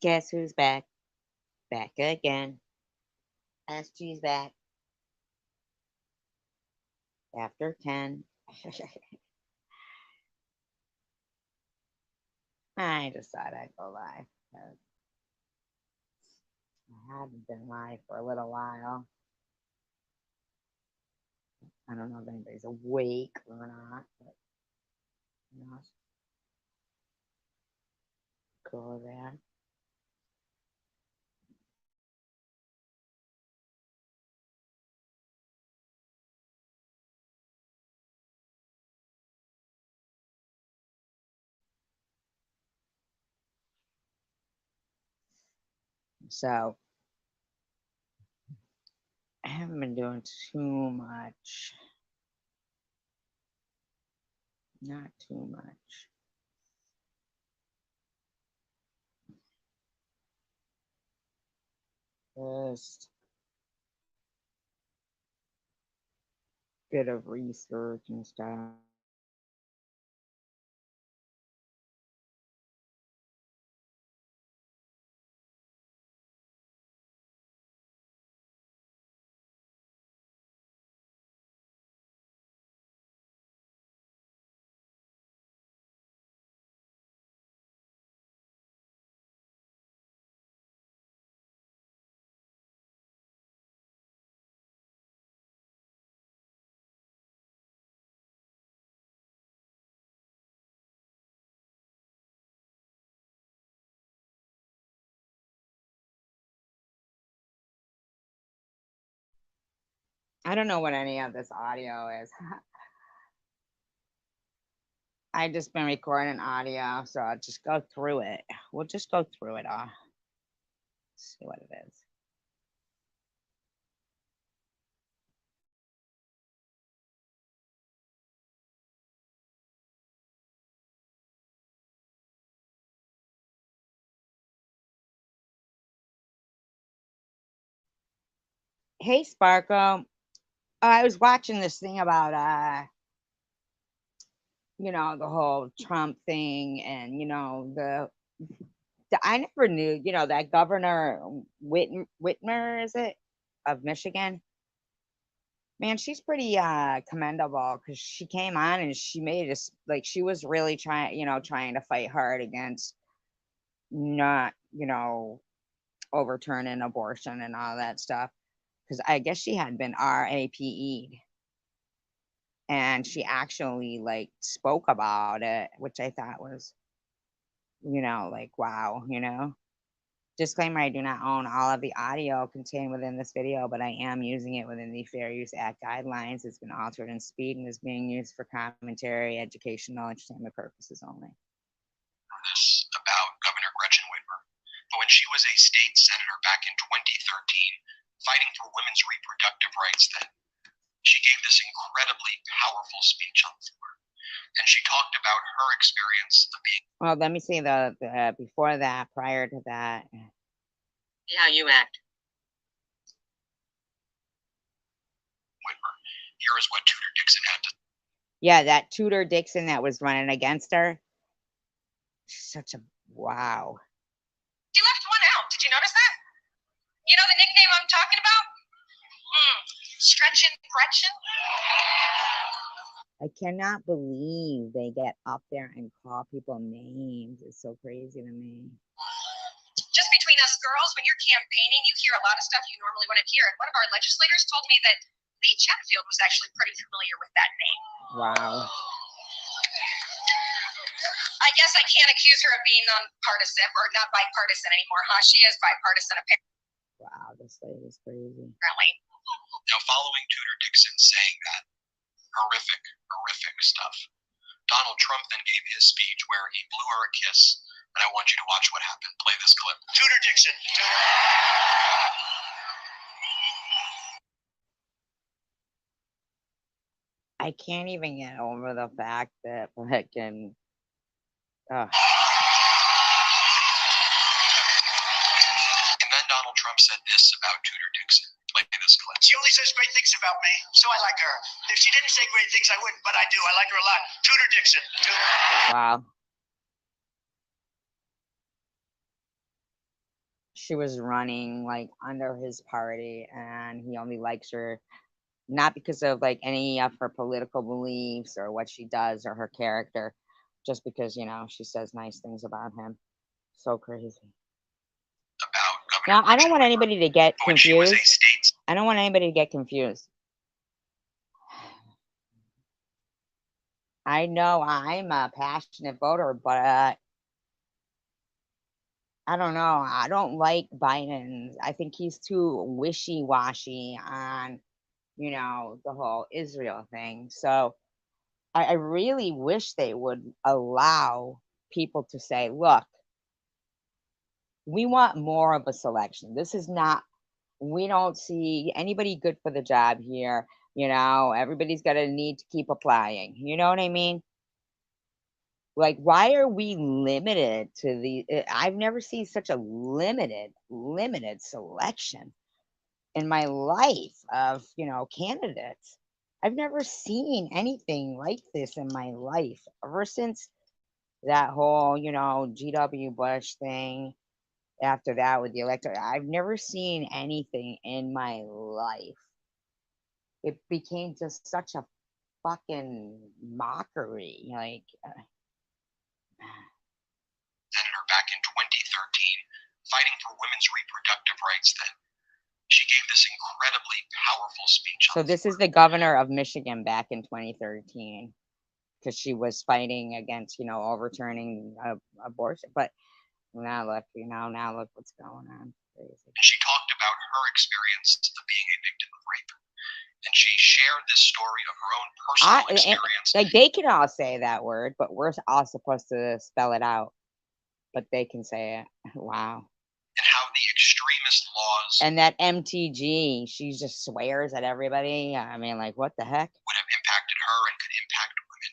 Guess who's back? Back again. SG's back after 10. I just thought I'd go live. 'Cause I haven't been live for a little while. I don't know if anybody's awake or not, but you know, go there. So I haven't been doing too much. Not too much. Just bit of research and stuff. I don't know what any of this audio is. I just been recording audio, so I'll just go through it. We'll just go through it all. See what it is. Hey Sparkle. I was watching this thing about the whole Trump thing and I never knew, that Governor Whitmer, is it, of Michigan? Man, she's pretty commendable because she came on and she made us like she was really trying to fight hard against not, overturning abortion and all that stuff. Because I guess she had been RAPE'd and she actually like spoke about it, which I thought was, like wow. Disclaimer, I do not own all of the audio contained within this video, but I am using it within the Fair Use Act guidelines. It's been altered in speed and is being used for commentary, educational, entertainment purposes only. This about Governor Gretchen Whitmer, but when she was a state senator back in 2013, fighting for women's reproductive rights then, she gave this incredibly powerful speech on the floor. And she talked about her experience of being. Well, let me see the before that, prior to that. See how you act. Whitmer, here is what Tudor Dixon had to. Yeah, that Tudor Dixon that was running against her. Such a wow. You left one out. Did you notice that? You know the nickname I'm talking about? Stretchin' Gretchen. I cannot believe they get up there and call people names. It's so crazy to me. Just between us girls, when you're campaigning, you hear a lot of stuff you normally wouldn't hear. And one of our legislators told me that Lee Chatfield was actually pretty familiar with that name. Wow. I guess I can't accuse her of being nonpartisan or not bipartisan anymore, huh? She is bipartisan, apparently. Wow, this lady is crazy. Now, following Tudor Dixon saying that horrific stuff, Donald Trump then gave his speech where he blew her a kiss, and I want you to watch what happened. Play this clip. Tudor Dixon. I can't even get over the fact that fucking. And then Donald Trump said this about Tudor Dixon. Play this clip. She only says great things about me, so I like her. If she didn't say great things, I wouldn't, but I do. I like her a lot. Tudor Dixon. Wow. she was running like under his party, and he only likes her not because of like any of her political beliefs or what she does or her character, just because, she says nice things about him. So crazy. About Now, Governor I don't Gretchen want Whitmer. anybody to get But when she was a confused. state I don't want anybody to get confused. I know I'm a passionate voter, but I don't know. I don't like Biden. I think he's too wishy-washy on, the whole Israel thing. So I really wish they would allow people to say, look, we want more of a selection. This is not, we don't see anybody good for the job here. Everybody's got to need to keep applying. You know what I mean? Like, why are we limited to I've never seen such a limited selection in my life of, candidates. I've never seen anything like this in my life ever since that whole, GW Bush thing. After that with the electorate, I've never seen anything in my life. It became just such a fucking mockery. Like, senator back in 2013, fighting for women's reproductive rights then. She gave this incredibly powerful speech. So this is the governor of Michigan back in 2013, because she was fighting against, overturning abortion. But now look, now look what's going on. Crazy. And she talked about her experience of being a victim of rape. And she shared this story of her own personal experience. Like, they can all say that word, but we're all supposed to spell it out. But they can say it. Wow. And how the extremist laws and that MTG, she just swears at everybody. I mean, like, what the heck? would have impacted her and could impact women.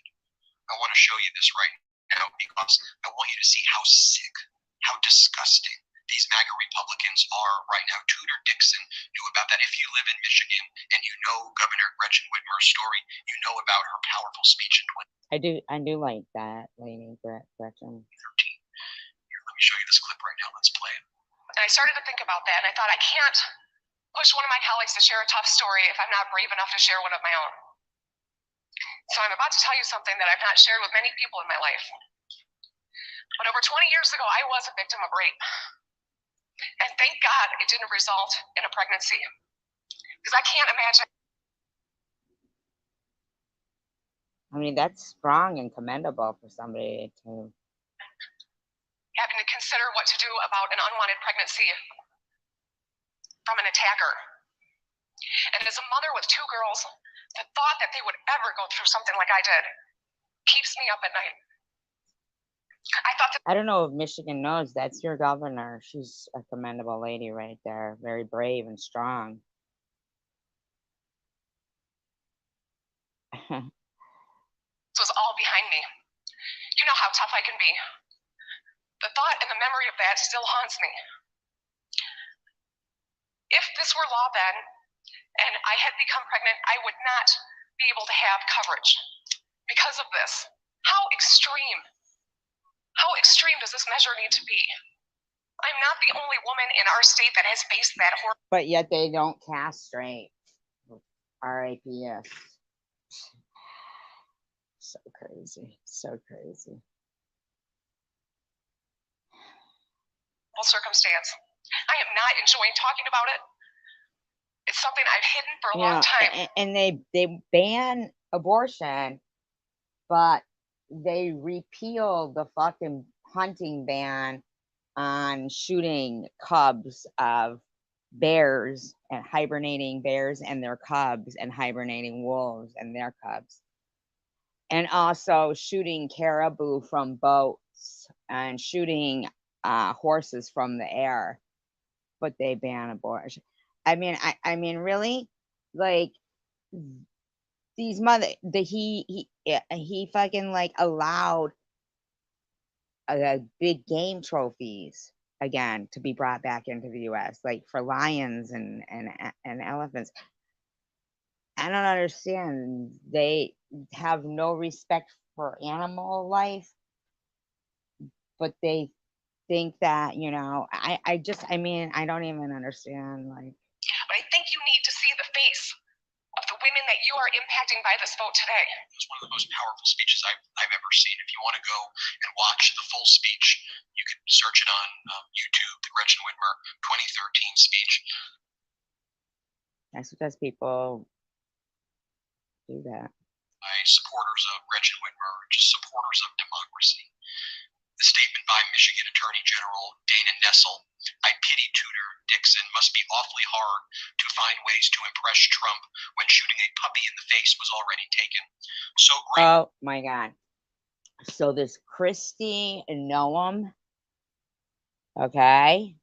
I want to show you this right now because I want you to see how sick, how disgusting these MAGA Republicans are right now. Tudor Dixon knew about that. If you live in Michigan and you know Governor Gretchen Whitmer's story, you know about her powerful speech in 2013. I do like that, Lady Gretchen. Here, let me show you this clip right now. Let's play it. And I started to think about that, and I thought, I can't push one of my colleagues to share a tough story if I'm not brave enough to share one of my own. So I'm about to tell you something that I've not shared with many people in my life. But over 20 years ago, I was a victim of rape. And thank God it didn't result in a pregnancy. Because I can't imagine. I mean, that's strong and commendable for somebody to having to consider what to do about an unwanted pregnancy from an attacker. And as a mother with two girls, the thought that they would ever go through something like I did keeps me up at night. I don't know if Michigan knows that's your governor. She's a commendable lady right there. Very brave and strong. This was all behind me. You know how tough I can be. The thought and the memory of that still haunts me. If this were law then, and I had become pregnant, I would not be able to have coverage because of this. How extreme does this measure need to be? I'm not the only woman in our state that has faced that horror. But yet they don't castrate RAPS. So crazy, so crazy. Circumstance. I am not enjoying talking about it. It's something I've hidden for a long time. And they ban abortion, but they repeal the fucking hunting ban on shooting cubs of bears and hibernating bears and their cubs and hibernating wolves and their cubs. And also shooting caribou from boats and shooting horses from the air, but they ban abortion. I mean, really, like these he fucking like allowed big game trophies again to be brought back into the U.S., like for lions and elephants. I don't understand. They have no respect for animal life, but they think that, you know, I mean, I don't even understand, like, But I think you need to see the face of the women that you are impacting by this vote today. It was one of the most powerful speeches I've ever seen. If you want to go and watch the full speech, you can search it on YouTube, the Gretchen Whitmer 2013 speech. that's because people do that. By supporters of Gretchen Whitmer, just supporters of democracy. The statement by Michigan Attorney General Dana Nessel, I pity Tudor Dixon, must be awfully hard to find ways to impress Trump when shooting a puppy in the face was already taken. So great. Oh my God. So this Kristi Noem, okay?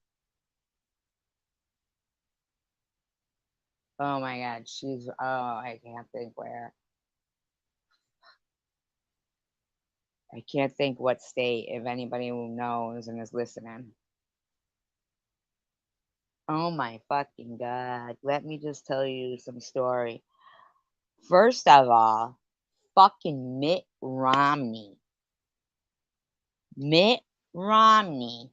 Oh my God, she's, oh, I can't think where. I can't think what state, if anybody who knows and is listening. Oh my fucking God. Let me just tell you some story. First of all, fucking Mitt Romney. Mitt Romney.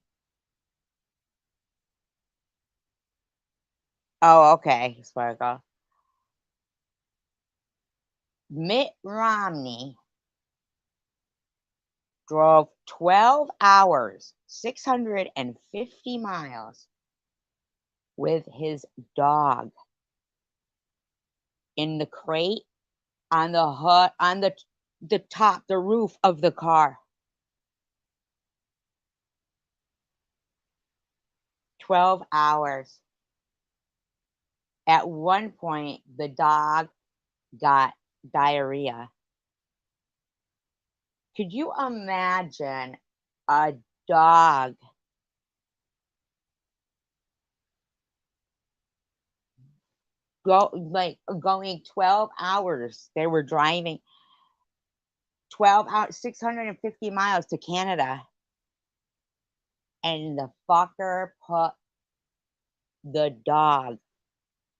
Oh, okay, Sparkle. Mitt Romney drove 12 hours, 650 miles with his dog in the crate on the hood, on the top, the roof of the car. 12 hours. At one point, the dog got diarrhea. Could you imagine a dog going 12 hours? They were driving 12 hours, 650 miles to Canada. And the fucker put the dog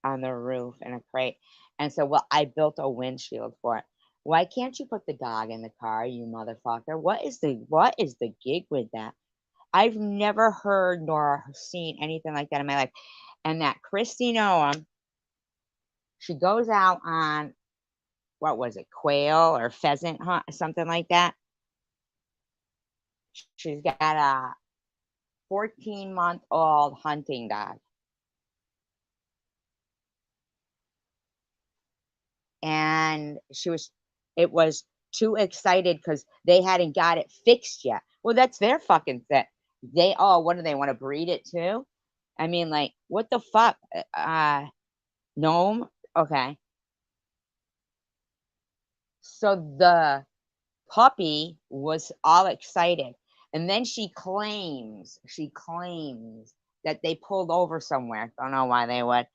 on the roof in a crate and said, "Well, I built a windshield for it." Why can't you put the dog in the car, you motherfucker? What is the gig with that? I've never heard nor seen anything like that in my life. And that Kristi Noem, she goes out on, what was it, quail or pheasant hunt, something like that. She's got a 14-month-old hunting dog. And it was too excited because they hadn't got it fixed yet. Well, that's their fucking thing. What do they want to breed it too? I mean, like, what the fuck? Gnome? Okay. So the puppy was all excited. And then she claims that they pulled over somewhere. Don't know why they would.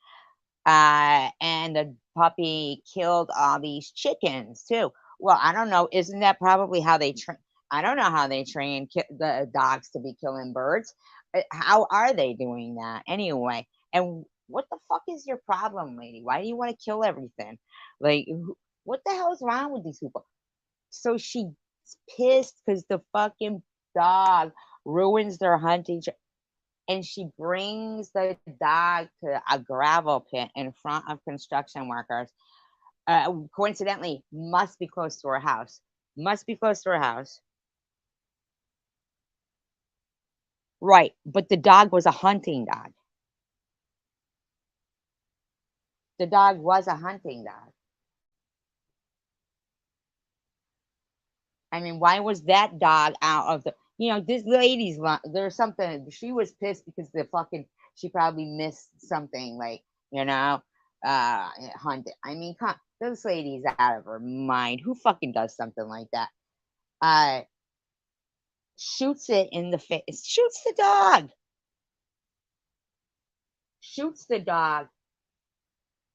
And the puppy killed all these chickens too. Well, I don't know. Isn't that probably how they train? I don't know how they train the dogs to be killing birds. How are they doing that anyway? And what the fuck is your problem, lady? Why do you want to kill everything? Like, what the hell is wrong with these people? So she's pissed because the fucking dog ruins their hunting. And she brings the dog to a gravel pit in front of construction workers. Coincidentally, must be close to her house. Must be close to her house. Right, but the dog was a hunting dog. The dog was a hunting dog. I mean, why was that dog out of the? This lady's there's something. She was pissed because she probably missed something like hunt. I mean, this lady's out of her mind. Who fucking does something like that? Shoots it in the face. Shoots the dog. Shoots the dog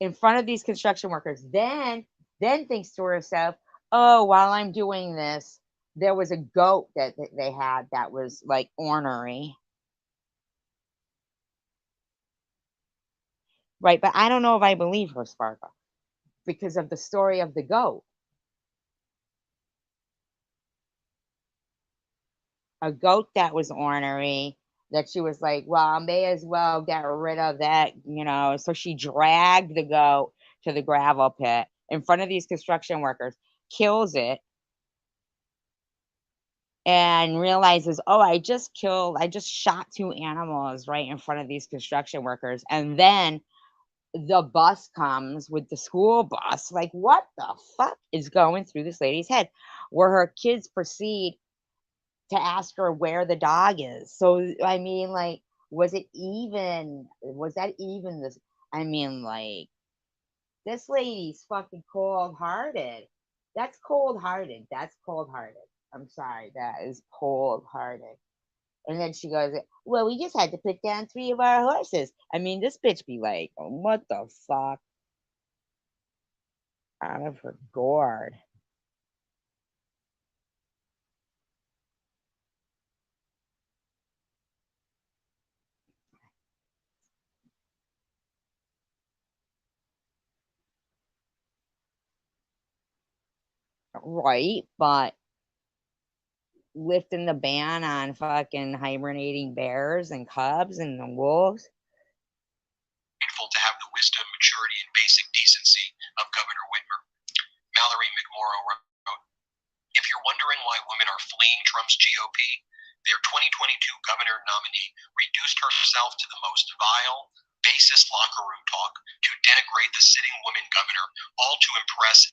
in front of these construction workers. Then thinks to herself, "Oh, while I'm doing this, there was a goat that they had that was like ornery." Right, but I don't know if I believe her, Sparkle, because of the story of the goat. a goat that was ornery, that she was like, well, I may as well get rid of that, you know. So she dragged the goat to the gravel pit in front of these construction workers, kills it, and realizes, oh, I just shot two animals right in front of these construction workers. And then the bus comes with the school bus. Like, what the fuck is going through this lady's head? Where her kids proceed to ask her where the dog is. So, I mean, like, was that even this? I mean, like, this lady's fucking cold hearted. That's cold hearted. That's cold hearted. I'm sorry. That is cold hearted. And then she goes, well, we just had to put down 3 of our horses. I mean, this bitch be like, oh, what the fuck? Out of her gourd. Right, but lifting the ban on fucking hibernating bears and cubs and wolves. Grateful to have the wisdom, maturity, and basic decency of Governor Whitmer. Mallory McMorrow wrote, if you're wondering why women are fleeing Trump's GOP, their 2022 governor nominee reduced herself to the most vile, basest locker room talk to denigrate the sitting woman governor, all to impress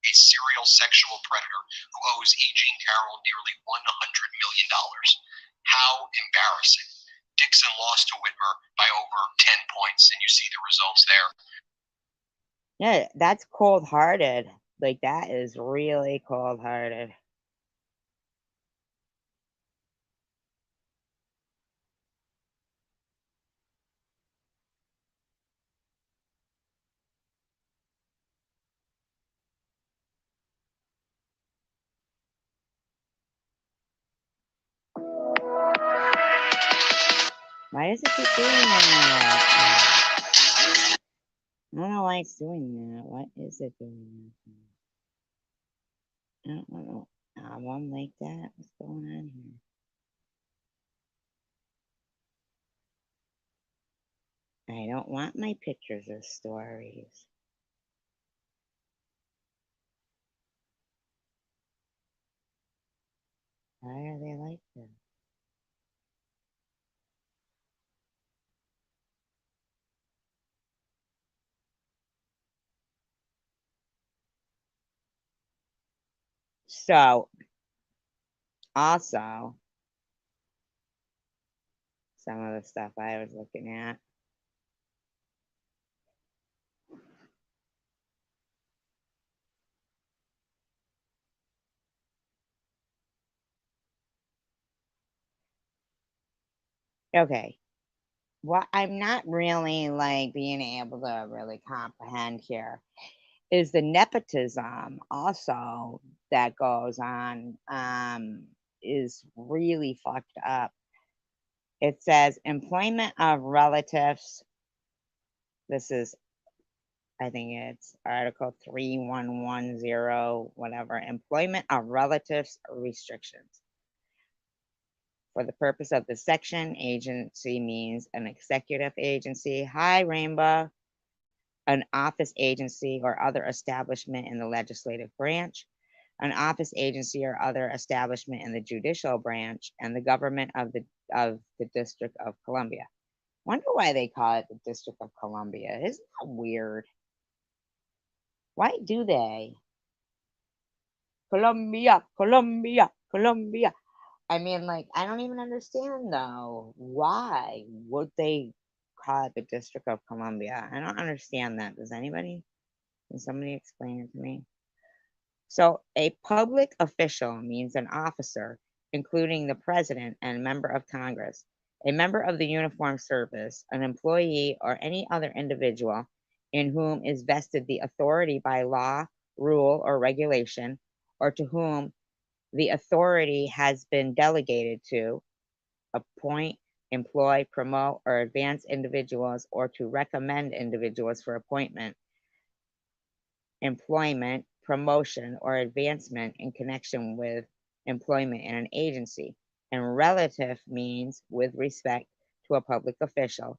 a serial sexual predator who owes E. Jean Carroll nearly $100 million. How embarrassing. Dixon lost to Whitmer by over 10 points, and you see the results there. Yeah, that's cold-hearted. Like, that is really cold-hearted. Why does it keep doing that? I don't know why it's doing that. What is it doing that? I don't know. Album like that? What's going on here? I don't want my pictures or stories. Why are they like this? So, also, some of the stuff I was looking at. Okay. What I'm not really like being able to really comprehend here is the nepotism also that goes on, is really fucked up. It says employment of relatives. This is, I think it's Article 3110, whatever. Employment of relatives restrictions. For the purpose of this section, agency means an executive agency. Hi, Rainbow. An office, agency, or other establishment in the legislative branch, an office, agency, or other establishment in the judicial branch, and the government of the District of Columbia. Wonder why they call it the District of Columbia. Isn't that weird? Why do they? Columbia, Columbia, Columbia. I mean, like, I don't even understand though. Why would they call it the District of Columbia? I don't understand that. Does anybody? Can somebody explain it to me? So, a public official means an officer, including the president and member of Congress, a member of the uniformed service, an employee, or any other individual in whom is vested the authority by law, rule, or regulation, or to whom the authority has been delegated to appoint, employ, promote, or advance individuals, or to recommend individuals for appointment, employment, promotion, or advancement in connection with employment in an agency, and relative means with respect to a public official,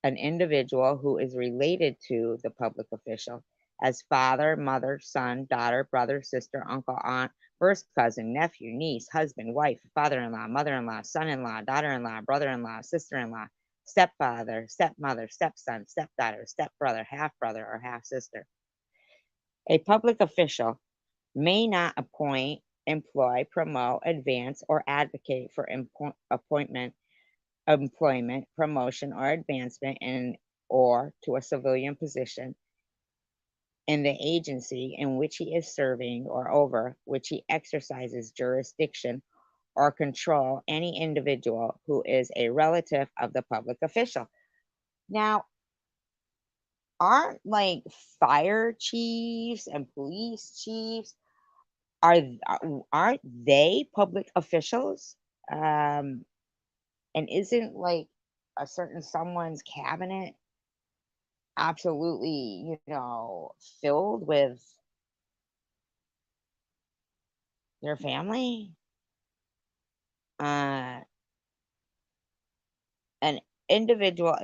an individual who is related to the public official as father, mother, son, daughter, brother, sister, uncle, aunt, first cousin, nephew, niece, husband, wife, father in law, mother in law, son in law, daughter in law, brother in law, sister in law, stepfather, stepmother, stepson, stepdaughter, stepbrother, half brother, or half sister. A public official may not appoint, employ, promote, advance, or advocate for appointment, employment, promotion, or advancement in or to a civilian position in the agency in which he is serving or over which he exercises jurisdiction or control any individual who is a relative of the public official. Now, aren't like fire chiefs and police chiefs aren't they public officials? And isn't like a certain someone's cabinet absolutely, filled with their family? Uh, an individual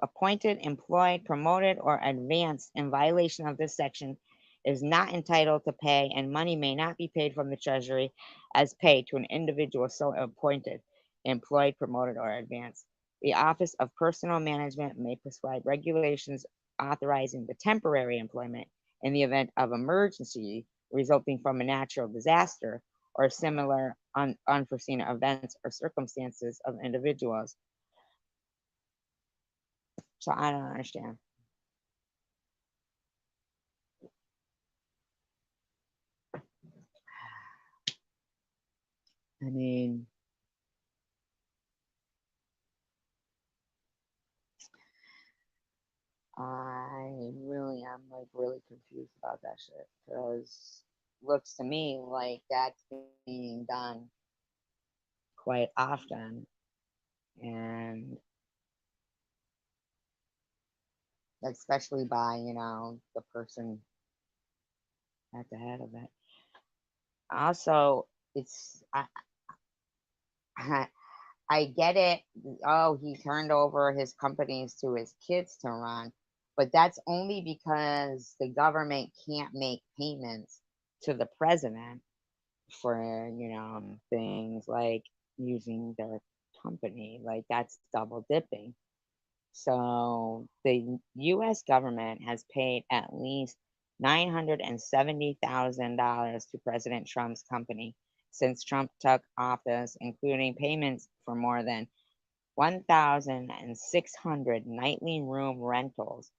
appointed, employed, promoted, or advanced in violation of this section is not entitled to pay, and money may not be paid from the treasury as pay to an individual so appointed, employed, promoted, or advanced. The Office of Personnel Management may prescribe regulations authorizing the temporary employment in the event of emergency resulting from a natural disaster or similar unforeseen events or circumstances of individuals. So I don't understand. I mean, I really am like really confused about that shit because looks to me like that's being done quite often, and especially by the person at the head of it. Also, it's I, I get it. Oh, he turned over his companies to his kids to run, but that's only because the government can't make payments to the president for, things like using their company. Like that's double dipping. So the US government has paid at least $970,000 to President Trump's company since Trump took office, including payments for more than 1,600 nightly room rentals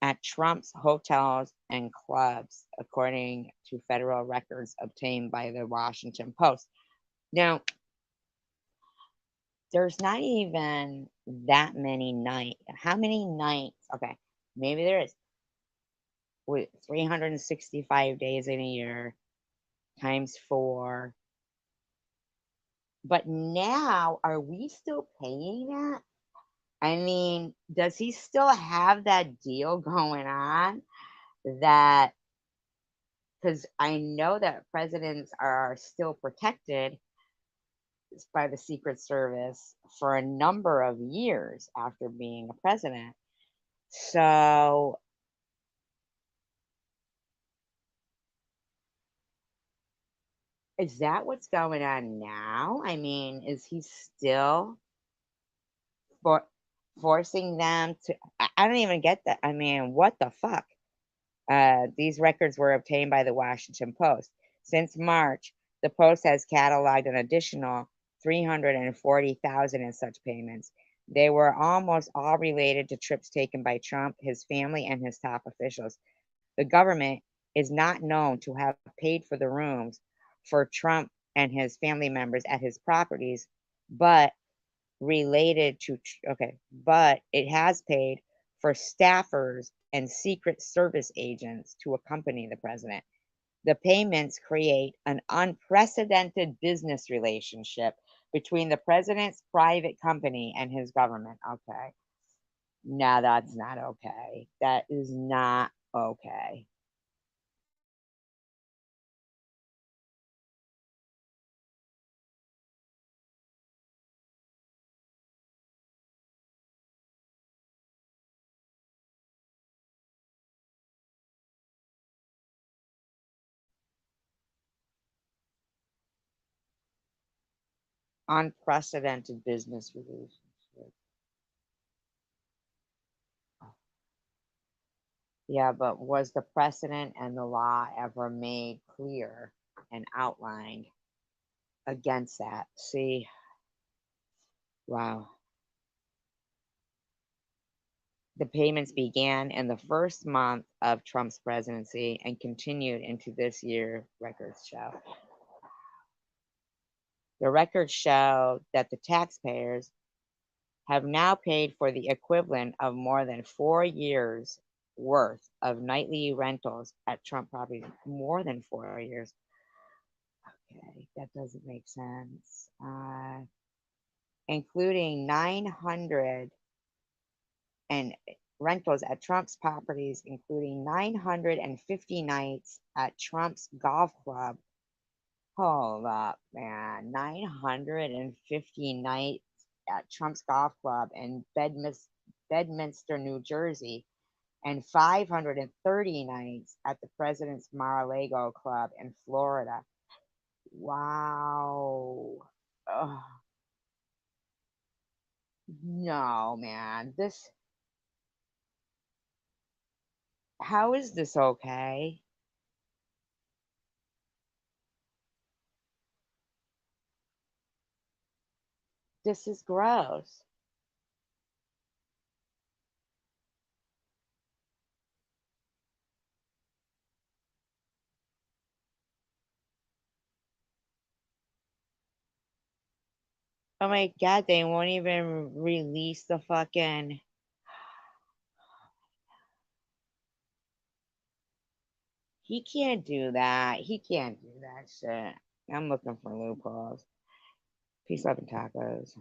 at Trump's hotels and clubs, according to federal records obtained by the Washington Post. Now, there's not even that many nights. How many nights? Okay, maybe there is. With 365 days in a year times 4. But now, are we still paying that? I mean, does he still have that deal going on? That because I know that presidents are still protected by the Secret Service for a number of years after being a president. So, is that what's going on now? I mean, is he still for forcing them to? I don't even get that. I mean, what the fuck? These records were obtained by the Washington Post. Since March, the Post has cataloged an additional 340,000 in such payments. They were almost all related to trips taken by Trump, his family, and his top officials. The government is not known to have paid for the rooms for Trump and his family members at his properties, but related to okay, but it has paid for staffers and Secret Service agents to accompany the president. The payments create an unprecedented business relationship between the president's private company and his government. Okay. No, that's not okay. That is not okay. unprecedented business relationship. Yeah, but was the precedent and the law ever made clear and outlined against that? See, wow. The payments began in the first month of Trump's presidency and continued into this year, records show. The records show that the taxpayers have now paid for the equivalent of more than 4 years worth of nightly rentals at Trump properties. More than 4 years. Okay, that doesn't make sense. Including 900 and rentals at Trump's properties, including 950 nights at Trump's golf club. Hold up, man. 950 nights at Trump's golf club in Bedminster, New Jersey, and 530 nights at the President's Mar-a-Lago Club in Florida. Wow. Ugh. No, man. How is this okay? This is gross. Oh my God, they won't even release the fucking. He can't do that. He can't do that shit. I'm looking for loopholes. Peace, love, and tacos.